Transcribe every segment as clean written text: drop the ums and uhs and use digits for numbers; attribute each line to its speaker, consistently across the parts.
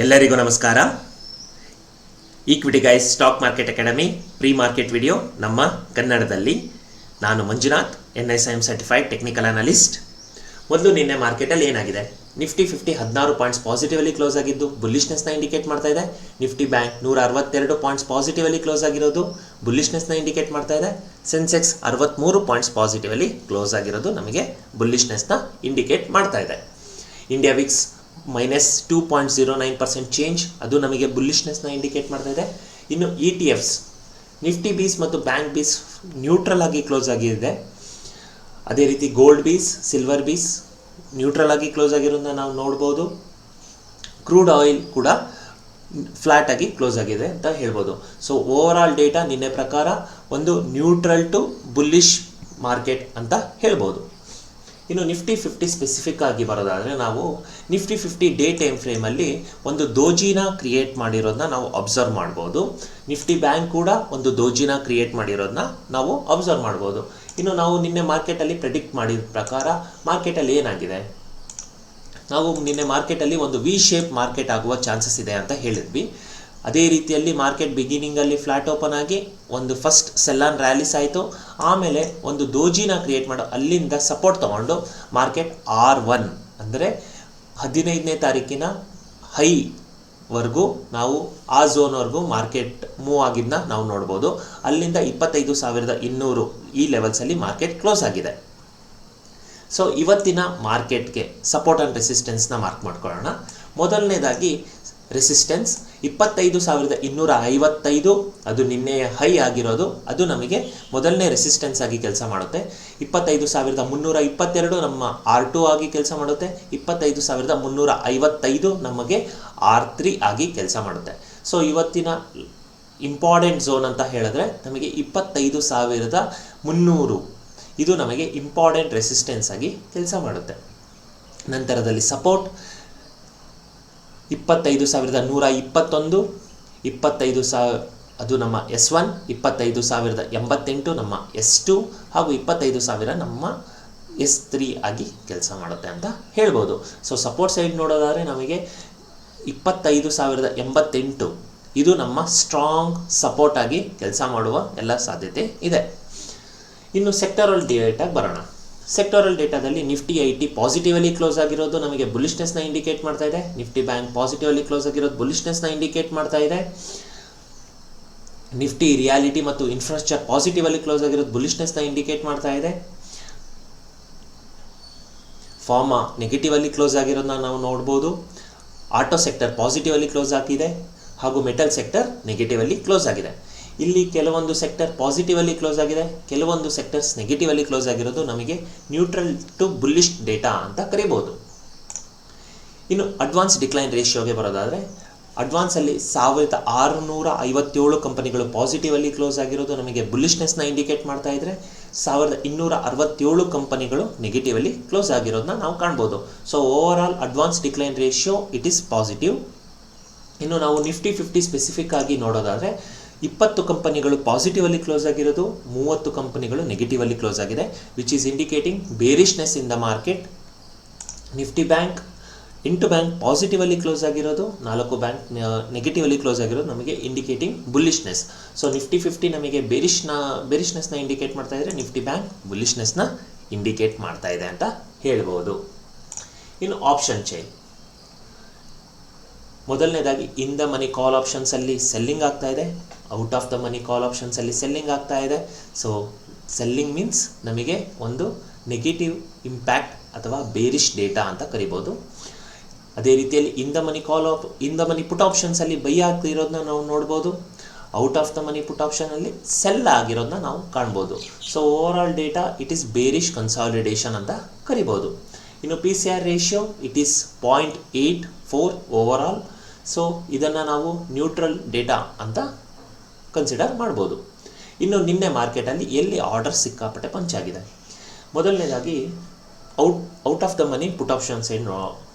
Speaker 1: ಎಲ್ಲರಿಗೂ ನಮಸ್ಕಾರ. Equity Guys Stock Market Academy pre market video ನಮ್ಮ ಕನ್ನಡದಲ್ಲಿ. ನಾನು Manjunath, NISIM certified technical analyst. ಮೊದಲು ನಿನ್ನೆ ಮಾರ್ಕೆಟಲ್ಲಿ ಏನಾಗಿದೆ, ನಿಫ್ಟಿ 16 ಪಾಯಿಂಟ್ಸ್ ಪಾಸಿಟಿವಲಿ ಕ್ಲೋಸ್ ಆಗಿದ್ದು ಬುಲ್ಲಿಶ್ನೆಸ್ನ ಇಂಡಿಕೇಟ್ ಮಾಡ್ತಾ ಇದೆ. ನಿಫ್ಟಿ ಬ್ಯಾಂಕ್ 162 ಪಾಯಿಂಟ್ಸ್ ಪಾಸಿಟಿವಲಿ ಕ್ಲೋಸ್ ಆಗಿರೋದು ಬುಲ್ಲಿಶ್ನೆಸ್ನ ಇಂಡಿಕೇಟ್ ಮಾಡ್ತಾ ಇದೆ. ಸೆನ್ಸೆಕ್ಸ್ 63 ಪಾಯಿಂಟ್ಸ್ ಪಾಸಿಟಿವಲಿ ಕ್ಲೋಸ್ ಆಗಿರೋದು ನಮಗೆ ಬುಲ್ಲಿಶ್ನೆಸ್ನ ಇಂಡಿಕೇಟ್ ಮಾಡ್ತಾ ಇದೆ. ಇಂಡಿಯಾ ವಿಕ್ಸ್ -2.09% ಚೇಂಜ್, ಅದು ನಮಗೆ ಬುಲ್ಲಿಶ್ನೆಸ್ನ ಇಂಡಿಕೇಟ್ ಮಾಡ್ತಾ ಇದೆ. ಇನ್ನು ETFs ನಿಫ್ಟಿ ಬೀಸ್ ಮತ್ತು ಬ್ಯಾಂಕ್ ಬೀಸ್ ನ್ಯೂಟ್ರಲ್ ಆಗಿ ಕ್ಲೋಸ್ ಆಗಿದೆ. ಅದೇ ರೀತಿ ಗೋಲ್ಡ್ ಬೀಸ್, ಸಿಲ್ವರ್ ಬೀಸ್ ನ್ಯೂಟ್ರಲ್ ಆಗಿ ಕ್ಲೋಸ್ ಆಗಿರೋದನ್ನ ನಾವು ನೋಡ್ಬೋದು. ಕ್ರೂಡ್ ಆಯಿಲ್ ಕೂಡ ಫ್ಲಾಟ್ ಆಗಿ ಕ್ಲೋಸ್ ಆಗಿದೆ ಅಂತ ಹೇಳ್ಬೋದು. ಸೊ ಓವರ್ ಆಲ್ ಡೇಟಾ ನಿನ್ನೆ ಪ್ರಕಾರ ಒಂದು ನ್ಯೂಟ್ರಲ್ ಟು ಬುಲ್ಲಿಶ್ ಮಾರ್ಕೆಟ್ ಅಂತ ಹೇಳ್ಬೋದು. ಇನ್ನು ನಿಫ್ಟಿ 50 ಸ್ಪೆಸಿಫಿಕ್ ಆಗಿ ಬರೋದಾದರೆ ನಾವು ನಿಫ್ಟಿ 50 ಡೇ ಟೈಮ್ ಫ್ರೇಮಲ್ಲಿ ಒಂದು ದೋಜಿನ ಕ್ರಿಯೇಟ್ ಮಾಡಿರೋದನ್ನ ನಾವು ಅಬ್ಸರ್ವ್ ಮಾಡ್ಬೋದು. ನಿಫ್ಟಿ ಬ್ಯಾಂಕ್ ಕೂಡ ಒಂದು ದೋಜಿನ ಕ್ರಿಯೇಟ್ ಮಾಡಿರೋದನ್ನ ನಾವು ಅಬ್ಸರ್ವ್ ಮಾಡ್ಬೋದು. ಇನ್ನು ನಾವು ನಿನ್ನೆ ಮಾರ್ಕೆಟಲ್ಲಿ ಪ್ರೆಡಿಕ್ಟ್ ಮಾಡಿದ ಪ್ರಕಾರ ಮಾರ್ಕೆಟಲ್ಲಿ ಏನಾಗಿದೆ, ನಾವು ನಿನ್ನೆ ಮಾರ್ಕೆಟಲ್ಲಿ ಒಂದು ವಿ ಶೇಪ್ ಮಾರ್ಕೆಟ್ ಆಗುವ ಚಾನ್ಸಸ್ ಇದೆ ಅಂತ ಹೇಳಿದ್ವಿ. ಅದೇ ರೀತಿಯಲ್ಲಿ ಮಾರ್ಕೆಟ್ ಬಿಗಿನಿಂಗಲ್ಲಿ ಫ್ಲಾಟ್ ಓಪನ್ ಆಗಿ ಒಂದು ಫಸ್ಟ್ ಸೆಲ್ಲಾನ್ ರ್ಯಾಲೀಸ್ ಆಯಿತು. ಆಮೇಲೆ ಒಂದು ದೋಜಿನ ಕ್ರಿಯೇಟ್ ಮಾಡೋ ಅಲ್ಲಿಂದ ಸಪೋರ್ಟ್ ತೊಗೊಂಡು ಮಾರ್ಕೆಟ್ R1 ಅಂದರೆ 15ನೇ ತಾರೀಕಿನ ಹೈವರೆಗೂ ನಾವು ಆ ಝೋನ್ವರೆಗೂ ಮಾರ್ಕೆಟ್ ಮೂವ್ ಆಗಿದ್ದನ್ನ ನಾವು ನೋಡ್ಬೋದು. ಅಲ್ಲಿಂದ 25,200 ಈ ಲೆವೆಲ್ಸಲ್ಲಿ ಮಾರ್ಕೆಟ್ ಕ್ಲೋಸ್ ಆಗಿದೆ. ಸೊ ಇವತ್ತಿನ ಮಾರ್ಕೆಟ್ಗೆ ಸಪೋರ್ಟ್ ಆ್ಯಂಡ್ ರೆಸಿಸ್ಟೆನ್ಸ್ನ ಮಾರ್ಕ್ ಮಾಡ್ಕೊಳ್ಳೋಣ. ಮೊದಲನೇದಾಗಿ ರೆಸಿಸ್ಟೆನ್ಸ್ 25,255, ಅದು ನಿನ್ನೆಯ ಹೈ ಆಗಿರೋದು, ಅದು ನಮಗೆ ಮೊದಲನೇ ರೆಸಿಸ್ಟೆನ್ಸ್ ಆಗಿ ಕೆಲಸ ಮಾಡುತ್ತೆ. 25,322 ನಮ್ಮ R2 ಆಗಿ ಕೆಲಸ ಮಾಡುತ್ತೆ. 25,355 ನಮಗೆ R3 ಆಗಿ ಕೆಲಸ ಮಾಡುತ್ತೆ. ಸೊ ಇವತ್ತಿನ ಇಂಪಾರ್ಟೆಂಟ್ ಝೋನ್ ಅಂತ ಹೇಳಿದ್ರೆ ನಮಗೆ 25,300 ಇದು ನಮಗೆ ಇಂಪಾರ್ಟೆಂಟ್ ರೆಸಿಸ್ಟೆನ್ಸ್ ಆಗಿ ಕೆಲಸ ಮಾಡುತ್ತೆ. ನಂತರದಲ್ಲಿ ಸಪೋರ್ಟ್ 25,121, 25,000 ಅದು ನಮ್ಮ S1, 25,088 ನಮ್ಮ S2 ಹಾಗೂ 25,000 ನಮ್ಮ S3 ಆಗಿ ಕೆಲಸ ಮಾಡುತ್ತೆ ಅಂತ ಹೇಳ್ಬೋದು. ಸೊ ಸಪೋರ್ಟ್ ಸೈಡ್ ನೋಡೋದಾದರೆ ನಮಗೆ 25,088 ಇದು ನಮ್ಮ ಸ್ಟ್ರಾಂಗ್ ಸಪೋರ್ಟ್ ಆಗಿ ಕೆಲಸ ಮಾಡುವ ಎಲ್ಲ ಸಾಧ್ಯತೆ ಇದೆ. ಇನ್ನು ಸೆಕ್ಟರಲ್ ಡೇಟಾಗೆ ಬರೋಣ. ಸೆಕ್ಟರಲ್ ಡೇಟಾದಲ್ಲಿ ನಿಫ್ಟಿ 80 ಪಾಸಿಟಿವಲಿ ಕ್ಲೋಸ್ ಆಗಿರೋದು ನಮಗೆ ಬುಲ್ಲಿಶ್ನೆಸ್ನ ಇಂಡಿಕೇಟ್ ಮಾಡ್ತಾ ಇದೆ. ನಿಫ್ಟಿ ಬ್ಯಾಂಕ್ ಪಾಸಿಟಿವಲಿ ಕ್ಲೋಸ್ ಆಗಿರೋದು ಬುಲ್ಲಿಶ್ನೆಸ್ನ ಇಂಡಿಕೇಟ್ ಮಾಡ್ತಾ ಇದೆ. ನಿಫ್ಟಿ ರಿಯಾಲಿಟಿ ಮತ್ತು ಇನ್ಫ್ರಾಸ್ಟ್ರಕ್ಚರ್ ಪಾಸಿಟಿವಲಿ ಕ್ಲೋಸ್ ಆಗಿರೋದು ಬುಲ್ಲಿಶ್ನೆಸ್ನ ಇಂಡಿಕೇಟ್ ಮಾಡ್ತಾ ಇದೆ. ಫಾರ್ಮಾ ನೆಗೆಟಿವಲಿ ಕ್ಲೋಸ್ ಆಗಿರೋದನ್ನ ನಾವು ನೋಡ್ಬೋದು. ಆಟೋ ಸೆಕ್ಟರ್ ಪಾಸಿಟಿವಲಿ ಕ್ಲೋಸ್ ಆಗಿದೆ ಹಾಗೂ ಮೆಟಲ್ ಸೆಕ್ಟರ್ ನೆಗೆಟಿವಲಿ ಕ್ಲೋಸ್ ಆಗಿದೆ. ಇಲ್ಲಿ ಕೆಲವೊಂದು ಸೆಕ್ಟರ್ ಪಾಸಿಟಿವಲಿ ಕ್ಲೋಸ್ ಆಗಿದೆ, ಕೆಲವೊಂದು ಸೆಕ್ಟರ್ಸ್ ನೆಗೆಟಿವಲಿ ಕ್ಲೋಸ್ ಆಗಿರೋದು ನಮಗೆ ನ್ಯೂಟ್ರಲ್ ಟು ಬುಲ್ಲಿಶ್ ಡೇಟಾ ಅಂತ ಕರಿಬೋದು. ಇನ್ನು ಅಡ್ವಾನ್ಸ್ ಡಿಕ್ಲೈನ್ ರೇಷಿಯೋಗೆ ಬರೋದಾದರೆ ಅಡ್ವಾನ್ಸಲ್ಲಿ 1,657 ಕಂಪನಿಗಳು ಪಾಸಿಟಿವಲಿ ಕ್ಲೋಸ್ ಆಗಿರೋದು ನಮಗೆ ಬುಲ್ಲಿಶ್ನೆಸ್ನ ಇಂಡಿಕೇಟ್ ಮಾಡ್ತಾ ಇದ್ದರೆ 1,267 ಕಂಪನಿಗಳು ನೆಗೆಟಿವಲಿ ಕ್ಲೋಸ್ ಆಗಿರೋದನ್ನ ನಾವು ಕಾಣ್ಬೋದು. So over all advance decline ratio it is positive. ಇನ್ನು ನಾವು ನಿಫ್ಟಿ 50 ಸ್ಪೆಸಿಫಿಕ್ ಆಗಿ ನೋಡೋದಾದರೆ 20 ಕಂಪನಿಗಳು ಪಾಸಿಟಿವಲಿ ಕ್ಲೋಸ್ ಆಗಿರೋದು, 30 ಕಂಪನಿಗಳು ನೆಗೆಟಿವಲಿ ಕ್ಲೋಸ್ ಆಗಿದೆ, which is indicating bearishness in the market. Nifty bank 8 bank positively close ಆಗಿರೋದು, 4 ಬ್ಯಾಂಕ್ ನೆಗೆಟಿವಲಿ ಕ್ಲೋಸ್ ಆಗಿರೋದು ನಮಗೆ ಇಂಡಿಕೇಟಿಂಗ್ ಬುಲ್ಲಿಶ್ನೆಸ್. ಸೊ ನಿಫ್ಟಿ 50 ನಮಗೆ ಬೇರಿಶ್ನೆಸ್ನ ಇಂಡಿಕೇಟ್ ಮಾಡ್ತಾ ಇದ್ದರೆ ನಿಫ್ಟಿ ಬ್ಯಾಂಕ್ ಬುಲ್ಲಿಶ್ನೆಸ್ನ ಇಂಡಿಕೇಟ್ ಮಾಡ್ತಾ ಇದೆ ಅಂತ ಹೇಳ್ಬೋದು. ಇನ್ನು ಆಪ್ಷನ್ ಚೈನ್, ಮೊದಲನೇದಾಗಿ ಇನ್ ದ ಮನಿ ಕಾಲ್ ಆಪ್ಷನ್ಸಲ್ಲಿ ಸೆಲ್ಲಿಂಗ್ ಆಗ್ತಾ ಇದೆ, out of the money call ಆಪ್ಷನ್ಸಲ್ಲಿ ಸೆಲ್ಲಿಂಗ್ ಆಗ್ತಾ ಇದೆ. ಸೊ ಸೆಲ್ಲಿಂಗ್ ಮೀನ್ಸ್ ನಮಗೆ ಒಂದು ನೆಗೆಟಿವ್ ಇಂಪ್ಯಾಕ್ಟ್ ಅಥವಾ ಬೇರಿಶ್ ಡೇಟಾ ಅಂತ ಕರಿಬೋದು. ಅದೇ ರೀತಿಯಲ್ಲಿ in the money put ಆಪ್ಷನ್ಸಲ್ಲಿ by ಆಗ್ತಿರೋದನ್ನ ನಾವು ನೋಡ್ಬೋದು. Out of the money put ಆಪ್ಷನಲ್ಲಿ ಸೆಲ್ ಆಗಿರೋದನ್ನ ನಾವು ಕಾಣ್ಬೋದು. So over all data it is bearish consolidation ಅಂತ ಕರಿಬೋದು. ಇನ್ನು PCR ratio it is 0.84 over all. So ಇದನ್ನು ನಾವು ನ್ಯೂಟ್ರಲ್ ಡೇಟಾ ಅಂತ ಕನ್ಸಿಡರ್ ಮಾಡ್ಬೋದು. ಇನ್ನು ನಿನ್ನೆ ಮಾರ್ಕೆಟಲ್ಲಿ ಎಲ್ಲಿ ಆರ್ಡರ್ ಸಿಕ್ಕಾಪಟ್ಟೆ ಪಂಚಾಗಿದೆ. ಮೊದಲನೇದಾಗಿ out of the money put options ಏನು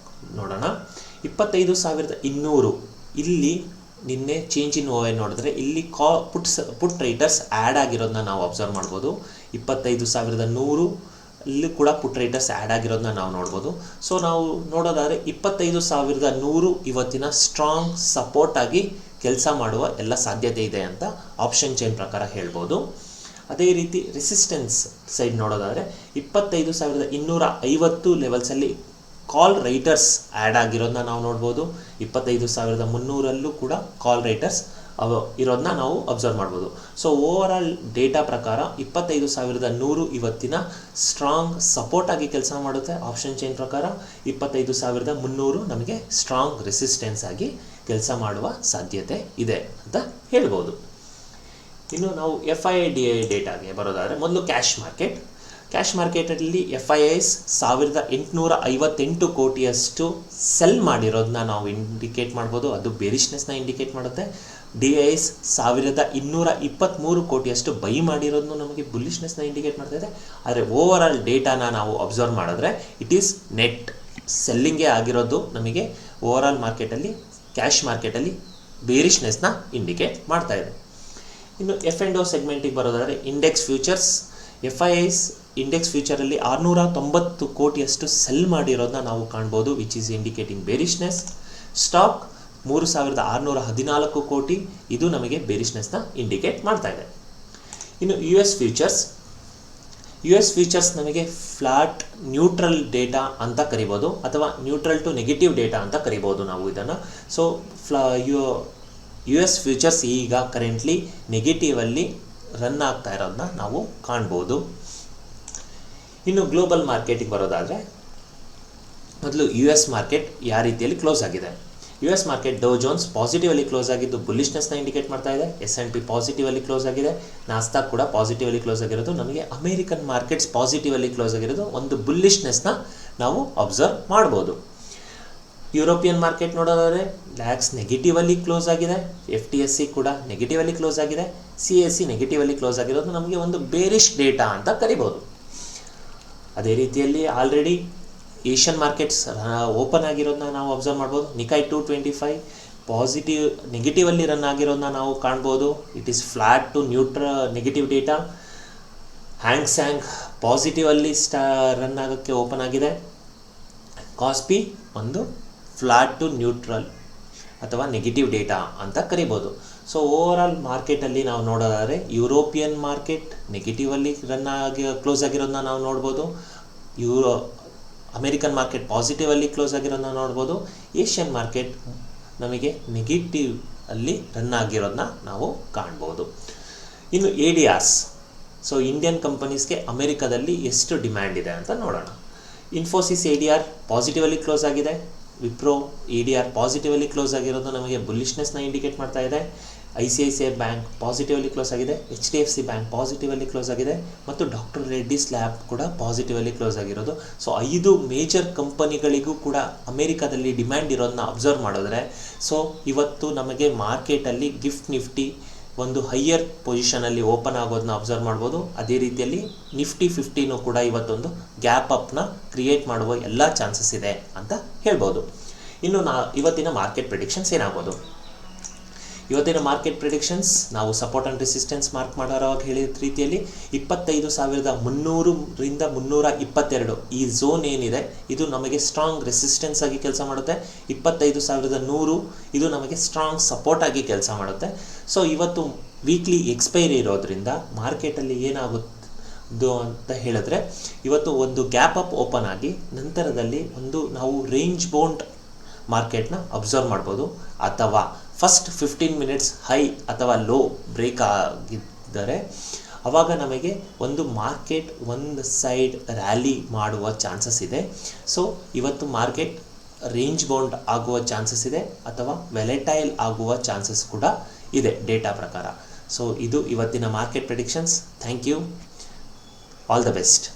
Speaker 1: ನೋಡೋಣ. 25,200 ಇಲ್ಲಿ ನಿನ್ನೆ ಚೇಂಜ್ ಇನ್ ಓವರ್ ನೋಡಿದ್ರೆ ಇಲ್ಲಿ ಪುಟ್ ರೈಟರ್ಸ್ ಆ್ಯಡ್ ಆಗಿರೋದನ್ನ ನಾವು ಅಬ್ಸರ್ವ್ ಮಾಡ್ಬೋದು. 25,100 ಅಲ್ಲಿ ಕೂಡ ಪುಟ್ ರೈಟರ್ಸ್ ಆ್ಯಡ್ ಆಗಿರೋದನ್ನ ನಾವು ನೋಡ್ಬೋದು. ಸೊ ನಾವು ನೋಡೋದಾದರೆ 25,100 ಇವತ್ತಿನ ಸ್ಟ್ರಾಂಗ್ ಸಪೋರ್ಟ್ ಆಗಿ ಕೆಲಸ ಮಾಡುವ ಎಲ್ಲ ಸಾಧ್ಯತೆ ಇದೆ ಅಂತ ಆಪ್ಷನ್ ಚೈನ್ ಪ್ರಕಾರ ಹೇಳ್ಬೋದು. ಅದೇ ರೀತಿ ರೆಸಿಸ್ಟೆನ್ಸ್ ಸೈಡ್ ನೋಡೋದಾದರೆ 25,250 ಲೆವೆಲ್ಸಲ್ಲಿ ಕಾಲ್ ರೈಟರ್ಸ್ ಆ್ಯಡ್ ಆಗಿರೋದನ್ನ ನಾವು ನೋಡ್ಬೋದು. 25,300 ಕೂಡ ಕಾಲ್ ರೈಟರ್ಸ್ ಇರೋದನ್ನ ನಾವು ಅಬ್ಸರ್ವ್ ಮಾಡ್ಬೋದು. ಸೊ ಓವರ್ ಆಲ್ ಡೇಟಾ ಪ್ರಕಾರ 25,100 ಇವತ್ತಿನ ಸ್ಟ್ರಾಂಗ್ ಸಪೋರ್ಟ್ ಆಗಿ ಕೆಲಸ ಮಾಡುತ್ತೆ. ಆಪ್ಷನ್ ಚೈನ್ ಪ್ರಕಾರ 25,300 ನಮಗೆ ಸ್ಟ್ರಾಂಗ್ ರೆಸಿಸ್ಟೆನ್ಸ್ ಆಗಿ ಕೆಲಸ ಮಾಡುವ ಸಾಧ್ಯತೆ ಇದೆ ಅಂತ ಹೇಳ್ಬೋದು. ಇನ್ನು ನಾವು FII ಡೇಟಾಗೆ ಬರೋದಾದರೆ ಮೊದಲು ಕ್ಯಾಶ್ ಮಾರ್ಕೆಟಲ್ಲಿ FIIs 1,858 ಕೋಟಿಯಷ್ಟು ಸೆಲ್ ಮಾಡಿರೋದನ್ನ ನಾವು ಇಂಡಿಕೇಟ್ ಮಾಡ್ಬೋದು. ಅದು ಬೇರಿಷ್ನೆಸ್ನ ಇಂಡಿಕೇಟ್ ಮಾಡುತ್ತೆ. DIs 1,223 ಕೋಟಿಯಷ್ಟು ಬೈ ಮಾಡಿರೋದನ್ನು ನಮಗೆ ಬುಲ್ಲಿಷ್ನೆಸ್ನ ಇಂಡಿಕೇಟ್ ಮಾಡ್ತಾ ಇದೆ. ಆದರೆ ಓವರ್ ಆಲ್ ಡೇಟಾನ ನಾವು ಅಬ್ಸರ್ವ್ ಮಾಡಿದ್ರೆ ಇಟ್ ಈಸ್ ನೆಟ್ ಸೆಲ್ಲಿಂಗೇ ಆಗಿರೋದು ನಮಗೆ ಓವರ್ ಆಲ್ ಮಾರ್ಕೆಟಲ್ಲಿ ಕ್ಯಾಶ್ ಮಾರ್ಕೆಟಲ್ಲಿ ಬೇರಿಷ್ನೆಸ್ನ ಇಂಡಿಕೇಟ್ ಮಾಡ್ತಾ ಇದೆ. ಇನ್ನು F&O ಸೆಗ್ಮೆಂಟಿಗೆ ಬರೋದಾದರೆ ಇಂಡೆಕ್ಸ್ ಫ್ಯೂಚರ್ಸ್ FIIs ಇಂಡೆಕ್ಸ್ ಫ್ಯೂಚರಲ್ಲಿ 690 ಕೋಟಿಯಷ್ಟು ಸೆಲ್ ಮಾಡಿರೋದನ್ನ ನಾವು ಕಾಣ್ಬೋದು, which is indicating bearishness. Stock 3,614 crore, ಇದು ನಮಗೆ ಬೇರಿಷ್ನೆಸ್ನ ಇಂಡಿಕೇಟ್ ಮಾಡ್ತಾ ಇದೆ. ಇನ್ನು US ಫ್ಯೂಚರ್ಸ್ ನಮಗೆ ಫ್ಲಾಟ್ ನ್ಯೂಟ್ರಲ್ ಡೇಟಾ ಅಂತ ಕರಿಬೋದು, ಅಥವಾ ನ್ಯೂಟ್ರಲ್ ಟು ನೆಗೆಟಿವ್ ಡೇಟಾ ಅಂತ ಕರಿಬೋದು ನಾವು ಇದನ್ನು. ಸೊ US ಫ್ಯೂಚರ್ಸ್ ಈಗ ಕರೆಂಟ್ಲಿ ನೆಗೆಟಿವಲ್ಲಿ ರನ್ ಆಗ್ತಾ ಇರೋದನ್ನ ನಾವು ಕಾಣ್ಬೋದು. ಇನ್ನು ಗ್ಲೋಬಲ್ ಮಾರ್ಕೆಟಿಗೆ ಬರೋದಾದರೆ ಮೊದಲು US ಮಾರ್ಕೆಟ್ ಯಾವ ರೀತಿಯಲ್ಲಿ ಕ್ಲೋಸ್ ಆಗಿದೆ. US ಮಾರ್ಕೆಟ್ ಡೌ ಜೋನ್ಸ್ ಪಾಸಿಟಿವಲ್ಲಿ ಕ್ಲೋಸ್ ಆಗಿದ್ದು ಬುಲ್ಲಿಷ್ನೆಸ್ನ ಇಂಡಿಕೇಟ್ ಮಾಡ್ತಾ ಇದೆ. S&P ಪಾಸಿಟಿವಲ್ಲಿ ಕ್ಲೋಸ್ ಆಗಿದೆ. ನಾಸ್ಡಾಕ್ ಕೂಡ ಪಾಸಿಟಿವಲ್ಲಿ ಕ್ಲೋಸ್ ಆಗಿರೋದು. ನಮಗೆ ಅಮೇರಿಕನ್ ಮಾರ್ಕೆಟ್ಸ್ ಪಾಸಿಟಿವಲ್ಲಿ ಕ್ಲೋಸ್ ಆಗಿರೋದು ಒಂದು ಬುಲ್ಲಿಷ್ನೆಸ್ನ ನಾವು ಅಬ್ಸರ್ವ್ ಮಾಡ್ಬೋದು. ಯುರೋಪಿಯನ್ ಮಾರ್ಕೆಟ್ ನೋಡೋದಾದರೆ ಲ್ಯಾಕ್ಸ್ ನೆಗೆಟಿವಲ್ಲಿ ಕ್ಲೋಸ್ ಆಗಿದೆ. FTSE ಕೂಡ ನೆಗೆಟಿವಲ್ಲಿ ಕ್ಲೋಸ್ ಆಗಿದೆ. CAC ನೆಗೆಟಿವಲ್ಲಿ ಕ್ಲೋಸ್ ಆಗಿರೋದು ನಮಗೆ ಒಂದು ಬೇರಿಶ್ ಡೇಟಾ ಅಂತ ಕರಿಬೋದು. ಅದೇ ರೀತಿಯಲ್ಲಿ ಆಲ್ರೆಡಿ ಏಷ್ಯನ್ ಮಾರ್ಕೆಟ್ಸ್ ಓಪನ್ ಆಗಿರೋದನ್ನ ನಾವು ಅಬ್ಸರ್ವ್ ಮಾಡ್ಬೋದು. ನಿಕಾಯ್ 225 ನೆಗೆಟಿವಲ್ಲಿ ರನ್ ಆಗಿರೋದನ್ನ ನಾವು ಕಾಣ್ಬೋದು. It is flat to negative data. Hang ಪಾಸಿಟಿವಲ್ಲಿ ರನ್ ಆಗೋಕ್ಕೆ ಓಪನ್ ಆಗಿದೆ. ಕಾಸ್ಪಿ ಒಂದು ಫ್ಲಾಟ್ ಟು ನ್ಯೂಟ್ರಲ್ ಅಥವಾ ನೆಗೆಟಿವ್ ಡೇಟಾ ಅಂತ ಕರಿಬೋದು. ಸೊ ಓವರ್ ಆಲ್ ಮಾರ್ಕೆಟಲ್ಲಿ ನಾವು ನೋಡೋದಾದರೆ ಯುರೋಪಿಯನ್ ಮಾರ್ಕೆಟ್ ನೆಗೆಟಿವಲ್ಲಿ ಕ್ಲೋಸ್ ಆಗಿರೋದನ್ನ ನಾವು ನೋಡ್ಬೋದು. ಅಮೇರಿಕನ್ ಮಾರ್ಕೆಟ್ ಪಾಸಿಟಿವಲ್ಲಿ ಕ್ಲೋಸ್ ಆಗಿರೋದನ್ನ ನೋಡ್ಬೋದು. ಏಷ್ಯನ್ ಮಾರ್ಕೆಟ್ ನಮಗೆ ನೆಗೆಟಿವ್ ಅಲ್ಲಿ ರನ್ ಆಗಿರೋದನ್ನ ನಾವು ಕಾಣ್ಬೋದು. ಇನ್ನು ADRs, ಸೊ ಇಂಡಿಯನ್ ಕಂಪನೀಸ್ಗೆ ಅಮೇರಿಕಾದಲ್ಲಿ ಎಷ್ಟು ಡಿಮ್ಯಾಂಡ್ ಇದೆ ಅಂತ ನೋಡೋಣ. ಇನ್ಫೋಸಿಸ್ ADR ಪಾಸಿಟಿವಲ್ಲಿ ಕ್ಲೋಸ್ ಆಗಿದೆ. ವಿಪ್ರೋ ADR ಪಾಸಿಟಿವಲ್ಲಿ ಕ್ಲೋಸ್ ಆಗಿರೋದು ನಮಗೆ ಬುಲ್ಲಿಷ್ನೆಸ್ನ ಇಂಡಿಕೇಟ್ ಮಾಡ್ತಾ ಇದೆ. ICICI ಬ್ಯಾಂಕ್ ಪಾಸಿಟಿವಲ್ಲಿ ಕ್ಲೋಸ್ ಆಗಿದೆ. HDFC ಬ್ಯಾಂಕ್ ಪಾಸಿಟಿವಲ್ಲಿ ಕ್ಲೋಸ್ ಆಗಿದೆ. ಮತ್ತು ಡಾಕ್ಟರ್ ರೆಡ್ಡಿಸ್ ಲ್ಯಾಬ್ ಕೂಡ ಪಾಸಿಟಿವಲ್ಲಿ ಕ್ಲೋಸ್ ಆಗಿರೋದು. ಸೊ 5 ಮೇಜರ್ ಕಂಪನಿಗಳಿಗೂ ಕೂಡ ಅಮೇರಿಕಾದಲ್ಲಿ ಡಿಮ್ಯಾಂಡ್ ಇರೋದನ್ನ ಅಬ್ಸರ್ವ್ ಮಾಡಿದ್ರೆ ಸೊ ಇವತ್ತು ನಮಗೆ ಮಾರ್ಕೆಟಲ್ಲಿ ನಿಫ್ಟಿ ಒಂದು ಹೈಯರ್ ಪೊಸಿಷನಲ್ಲಿ ಓಪನ್ ಆಗೋದನ್ನ ಅಬ್ಸರ್ವ್ ಮಾಡ್ಬೋದು. ಅದೇ ರೀತಿಯಲ್ಲಿ Nifty 50 ಕೂಡ ಇವತ್ತೊಂದು ಗ್ಯಾಪ್ ಅಪ್ನ ಕ್ರಿಯೇಟ್ ಮಾಡುವ ಎಲ್ಲ ಚಾನ್ಸಸ್ ಇದೆ ಅಂತ ಹೇಳ್ಬೋದು. ಇನ್ನು ಇವತ್ತಿನ ಮಾರ್ಕೆಟ್ ಪ್ರಿಡಿಕ್ಷನ್ಸ್ ಏನಾಗ್ಬೋದು? ಇವತ್ತಿನ ಮಾರ್ಕೆಟ್ ಪ್ರಿಡಿಕ್ಷನ್ಸ್ ನಾವು ಸಪೋರ್ಟ್ ಆ್ಯಂಡ್ ರೆಸಿಸ್ಟೆನ್ಸ್ ಮಾರ್ಕ್ ಮಾಡೋವಾಗ ಹೇಳಿದ ರೀತಿಯಲ್ಲಿ 25,300ರಿಂದ 322 ಈ ಝೋನ್ ಏನಿದೆ ಇದು ನಮಗೆ ಸ್ಟ್ರಾಂಗ್ ರೆಸಿಸ್ಟೆನ್ಸ್ ಆಗಿ ಕೆಲಸ ಮಾಡುತ್ತೆ. 25,100 ಇದು ನಮಗೆ ಸ್ಟ್ರಾಂಗ್ ಸಪೋರ್ಟ್ ಆಗಿ ಕೆಲಸ ಮಾಡುತ್ತೆ. ಸೊ ಇವತ್ತು ವೀಕ್ಲಿ ಎಕ್ಸ್ಪೈರಿ ಇರೋದ್ರಿಂದ ಮಾರ್ಕೆಟಲ್ಲಿ ಏನಾಗುತ್ತೋ ಅಂತ ಹೇಳಿದ್ರೆ ಇವತ್ತು ಒಂದು ಗ್ಯಾಪ್ ಅಪ್ ಓಪನ್ ಆಗಿ ನಂತರದಲ್ಲಿ ಒಂದು ನಾವು ರೇಂಜ್ ಬೌಂಡ್ ಮಾರ್ಕೆಟ್ನ ಅಬ್ಸರ್ವ್ ಮಾಡ್ಬೋದು. ಅಥವಾ ಫಸ್ಟ್ 15 ಮಿನಿಟ್ಸ್ ಹೈ ಅಥವಾ ಲೋ ಬ್ರೇಕ್ ಆಗಿದ್ದರೆ ಆವಾಗ ನಮಗೆ ಒಂದು ಮಾರ್ಕೆಟ್ ಒಂದು ಸೈಡ್ ರ್ಯಾಲಿ ಮಾಡುವ ಚಾನ್ಸಸ್ ಇದೆ. ಸೊ ಇವತ್ತು ಮಾರ್ಕೆಟ್ ರೇಂಜ್ ಬೌಂಡ್ ಆಗುವ ಚಾನ್ಸಸ್ ಇದೆ ಅಥವಾ ವೆಲೆಟೈಲ್ ಆಗುವ ಚಾನ್ಸಸ್ ಕೂಡ ಇದೆ ಡೇಟಾ ಪ್ರಕಾರ. ಸೊ ಇದು ಇವತ್ತಿನ market predictions. Thank you. All the best.